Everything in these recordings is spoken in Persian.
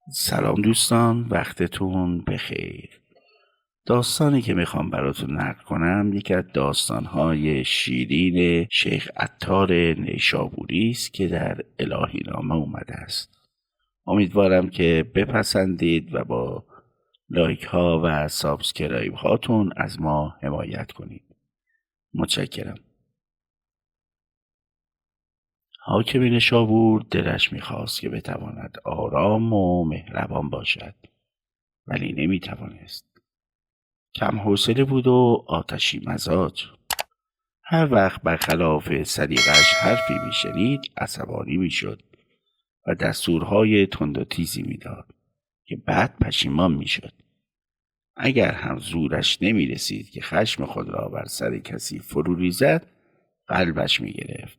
سلام دوستان، وقتتون بخیر. داستانی که میخوام براتون نقل کنم یکی از داستانهای شیرین شیخ عطار نیشابوری است که در الهی نامه اومده است. امیدوارم که بپسندید و با لایک ها و سابسکرایب هاتون از ما حمایت کنید. متشکرم. حاکم نیشابور دلش میخواست که بتواند آرام و مهربان باشد، ولی نمیتوانست. کم حوصله بود و آتشی مزاج. هر وقت برخلاف سلیقه‌اش حرفی میشنید عصبانی میشد و دستورهای تند و تیزی میداد که بعد پشیمان میشد. اگر هم زورش نمیرسید که خشم خود را بر سر کسی فرو ریزد، قلبش میگرفت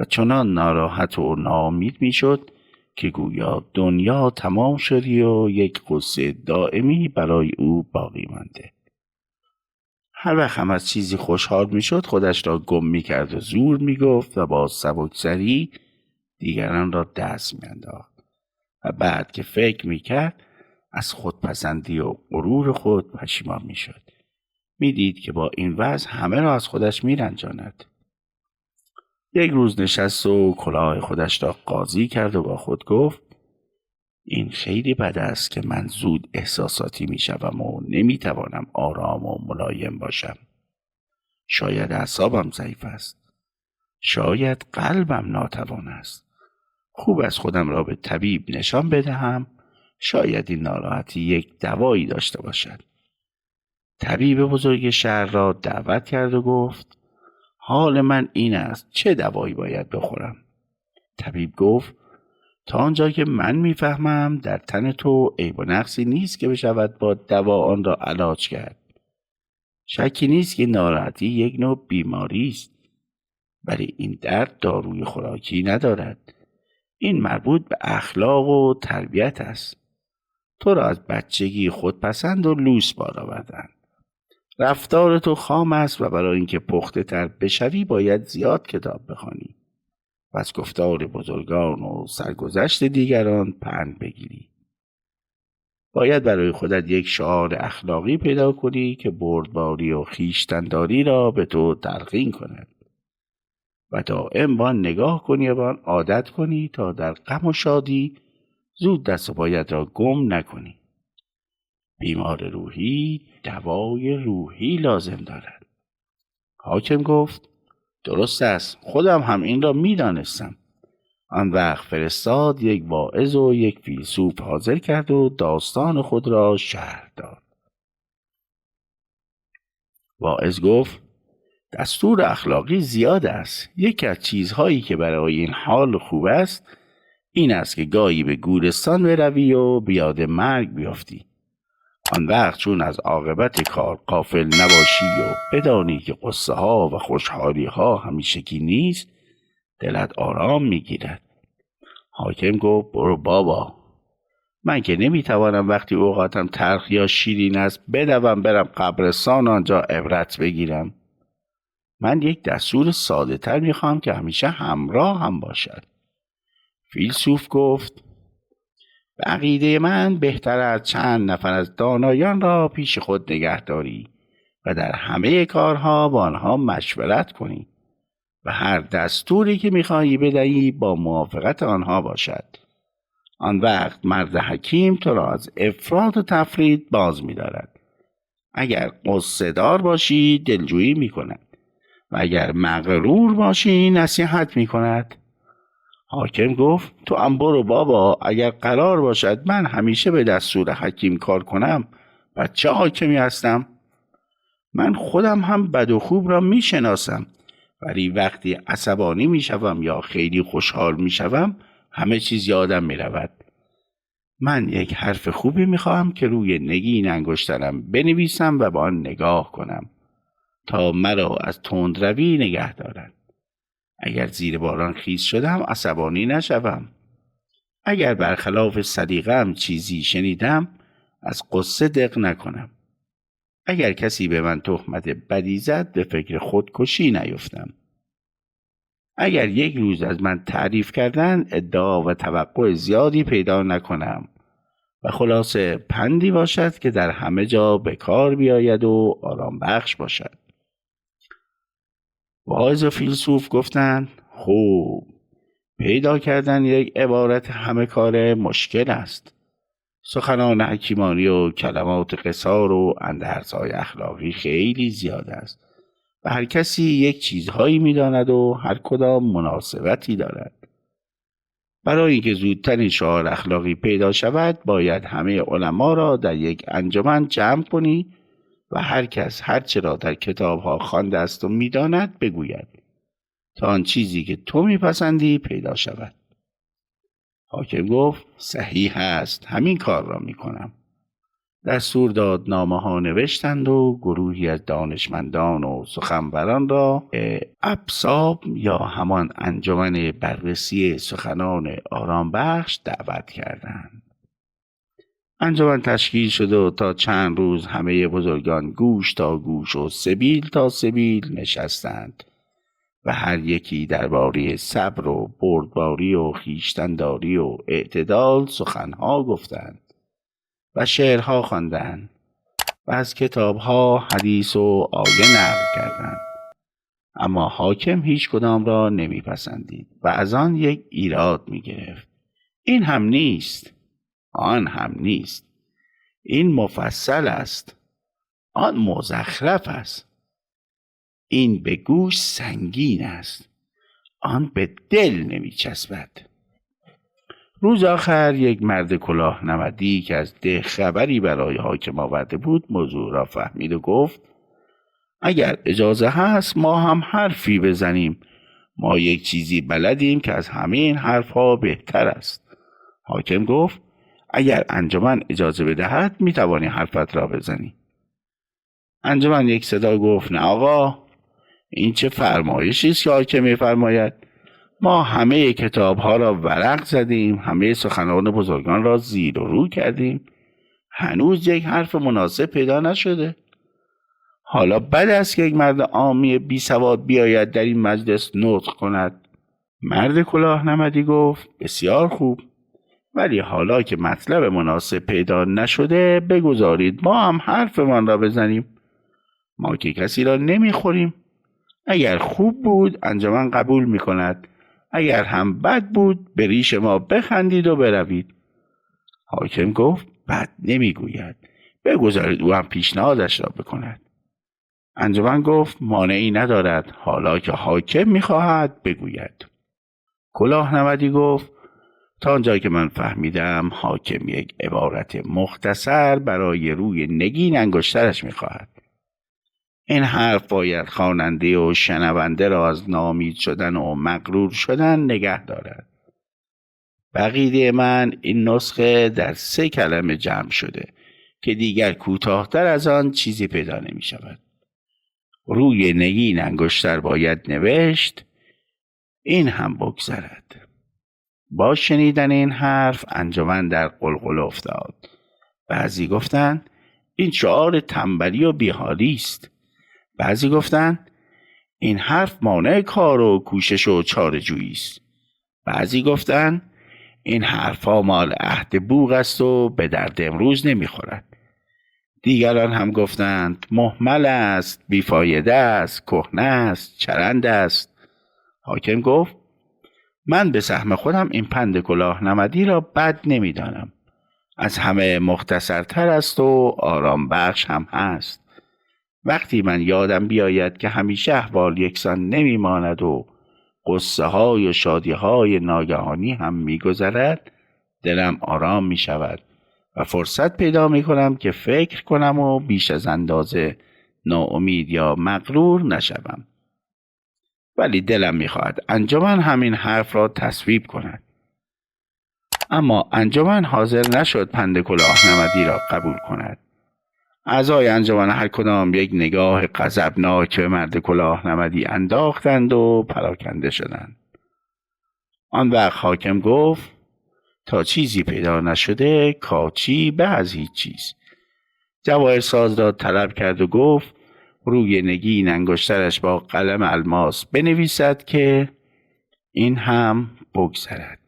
و چنان ناراحت و ناامید میشد که گویا دنیا تمام شدی و یک غصه دائمی برای او باقی مانده. هر وقت هم از چیزی خوشحال میشد خودش را گم میکرد و زور میگفت و با سبکسری دیگران را دست میانداخت و بعد که فکر میکرد از خودپسندی و غرور خود پشیمان میشد. میدید که با این وضع همه را از خودش میرنجاند. یک روز نشست و کلاه خودش را قاضی کرد و با خود گفت: این خیلی بد است که من زود احساساتی میشوم و نمیتوانم آرام و ملایم باشم. شاید اعصابم ضعیف است. شاید قلبم ناتوان است. خوب از خودم را به طبیب نشان بدهم. شاید این ناراحتی یک دوایی داشته باشد. طبیب بزرگ شهر را دعوت کرد و گفت: حال من این است، چه دوایی باید بخورم؟ طبیب گفت: تا آنجا که من میفهمم در تن تو عیب و نقصی نیست که بشود با دوا آن را علاج کرد. شکی نیست که ناراحتی یک نوع بیماری است، ولی این درد داروی خوراکی ندارد. این مربوط به اخلاق و تربیت است. تو را از بچگی خودپسند و لوس بار آوردند. رفتار تو خام است و برای اینکه پخته تر بشوی باید زیاد کتاب بخوانی و از گفتار بزرگان و سرگذشت دیگران پند بگیری. باید برای خودت یک شعار اخلاقی پیدا کنی که بردباری و خویشتن‌داری را به تو تلقین کند و دائم با آن نگاه کنی و با آن عادت کنی تا در غم و شادی زود دست و پایت را گم نکنی. بیمار روحی دوای روحی لازم دارد. حاکم گفت: درست است، خودم هم این را می‌دانستم. آن وقت فرستاد یک واعظ و یک فیلسوف حاضر کرد و داستان خود را شرح داد. واعظ گفت: دستور اخلاقی زیاد است. یکی از چیزهایی که برای این حال خوب است این است که گاهی به گورستان بروی و بیاد مرگ بیافتی. آن وقت چون از عاقبت کار غافل نباشی و بدانی که قصه ها و خوشحالی ها همیشگی نیست، دلت آرام میگیرد. حاکم گفت: برو بابا، من که نمیتوانم وقتی اوقاتم تلخ یا شیرین است بدوم برم قبرستان آنجا عبرت بگیرم. من یک دستور ساده تر میخوام که همیشه همراه هم باشد. فیلسوف گفت: به عقیده من بهتر از چند نفر از دانایان را پیش خود نگه داری و در همه کارها با آنها مشورت کنی و هر دستوری که میخواهی بدهی با موافقت آنها باشد. آن وقت مرد حکیم تو را از افراط و تفرید باز می‌دارد. اگر غصه دار باشی دلجویی می‌کند و اگر مغرور باشی نصیحت می‌کند. حاکم گفت: تو هم برو بابا، اگر قرار باشد من همیشه به دستور حکیم کار کنم چه حاکمی هستم؟ من خودم هم بد و خوب را میشناسم، ولی وقتی عصبانی میشوم یا خیلی خوشحال میشوم همه چیز یادم میرود. من یک حرف خوبی میخواهم که روی نگین انگشترم بنویسم و با آن نگاه کنم تا مرا از تندروی نگه دارد. اگر زیر باران خیس شدم عصبانی نشوم. اگر برخلاف سلیقه‌ام چیزی شنیدم از قصه دق نکنم. اگر کسی به من تهمت بدی زد به فکر خودکشی نیفتم. اگر یک روز از من تعریف کردن ادعا و توقع زیادی پیدا نکنم و خلاصه پندی باشد که در همه جا به کار بیاید و آرام بخش باشد. واعظ و فیلسوف گفتند خوب، پیدا کردن یک عبارت همه کاره مشکل است. سخنان حکیمانی و کلمات قصار و اندرزهای اخلاقی خیلی زیاد است و هر کسی یک چیزهایی می‌داند و هر کدام مناسبتی دارد. برای اینکه زودتر این شعار اخلاقی پیدا شود باید همه علما را در یک انجمن جمع کنی و هر کس هر چه را در کتاب‌ها خوانده است و می‌داند بگوید تا آن چیزی که تو می‌پسندی پیدا شود. حاکم گفت صحیح است، همین کار را می‌کنم. دستور داد نامه‌ها نوشتند و گروهی از دانشمندان و سخنوران را ابساب یا همان انجمن بررسی سخنان آرام بخش دعوت کردند. انجمن تشکیل شد و تا چند روز همه بزرگان گوش تا گوش و سبیل تا سبیل نشستند و هر یکی درباره صبر و بردباری و خویشتن‌داری و اعتدال سخنها گفتند و شعرها خواندند و از کتابها حدیث و آیه نقل کردند. اما حاکم هیچ کدام را نمیپسندید و از آن یک ایراد میگرفت. این هم نیست، آن هم نیست، این مفصل است، آن مزخرف است، این به گوش سنگین است، آن به دل نمیچسبد. روز آخر یک مرد کلاه نمدی که از ده خبری برای حاکم آورده بود موضوع را فهمید و گفت اگر اجازه هست ما هم حرفی بزنیم، ما یک چیزی بلدیم که از همه این حرفها بهتر است. حاکم گفت اگر انجمن اجازه بدهد میتوانی حرفت را بزنی. انجمن یک صدا گفت نه آقا، این چه فرمایشی است که حاکم میفرماید؟ ما همه کتاب‌ها را ورق زدیم، همه سخنان بزرگان را زیر و رو کردیم، هنوز یک حرف مناسب پیدا نشده. حالا بد است که یک مرد عامی بی سواد بیاید در این مجلس نطق کند. مرد کلاه نمدی گفت بسیار خوب، ولی حالا که مطلب مناسب پیدا نشده بگذارید ما هم حرفمان را بزنیم. ما که کسی را نمیخوریم. اگر خوب بود انجمن قبول میکند، اگر هم بد بود به ریش ما بخندید و بروید. حاکم گفت بد نمیگوید، بگذارید او هم پیشنهادش را بکند. انجمن گفت مانعی ندارد، حالا که حاکم میخواهد بگوید. کلاه نمدی گفت تا آنجایی که من فهمیدم حاکم یک عبارت مختصر برای روی نگین انگشترش میخواهد. این حرف باید خواننده و شنونده را از ناامید شدن و مغرور شدن نگه دارد. بقیده من این نسخه در 3 کلمه جمع شده که دیگر کوتاه‌تر از آن چیزی پیدا نمی شود. روی نگین انگشتر باید نوشت، این هم بگذرد. با شنیدن این حرف انجمن در قلقل افتاد. بعضی گفتند این شعار تنبلی و بیحالی است. بعضی گفتند این حرف مانع کار و کوشش و چاره‌جویی است. بعضی گفتند این حرفا مال عهد بوق است و به درد امروز نمیخورد. دیگران هم گفتند مهمل است، بیفایده است، کهنه است، چرند است. حاکم گفت من به سهم خودم این پند کلاه نمدی را بد نمیدانم. از همه مختصرتر است و آرام بخش هم هست. وقتی من یادم بیاید که همیشه احوال یکسان نمیماند و قصه های و شادی های ناگهانی هم میگذرد، دلم آرام می شود و فرصت پیدا می کنم که فکر کنم و بیش از اندازه ناامید یا مغرور نشوم. ولی دلم می خواهد انجمن همین حرف را تصویب کند. اما انجمن حاضر نشد پند کلاه نمدی را قبول کند. اعضای انجمن هر کدام یک نگاه غضبناک به مرد کلاه نمدی انداختند و پراکنده شدند. آن وقت حاکم گفت تا چیزی پیدا نشده کاچی به از هیچ چیز. جواهرساز را طلب کرد و گفت روی نگین انگشترش با قلم الماس بنویسد که این هم بگذرد.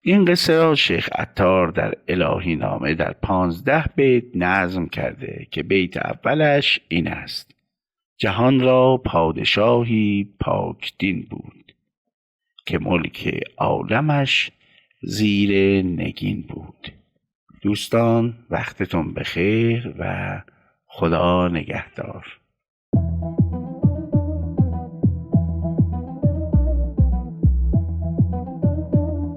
این قصه را شیخ عطار در الهی نامه در 15 بیت نظم کرده که بیت اولش این است: جهان را پادشاهی پاک دین بود، که ملک عالمش زیر نگین بود. دوستان وقتتون بخیر و خدا نگهدار.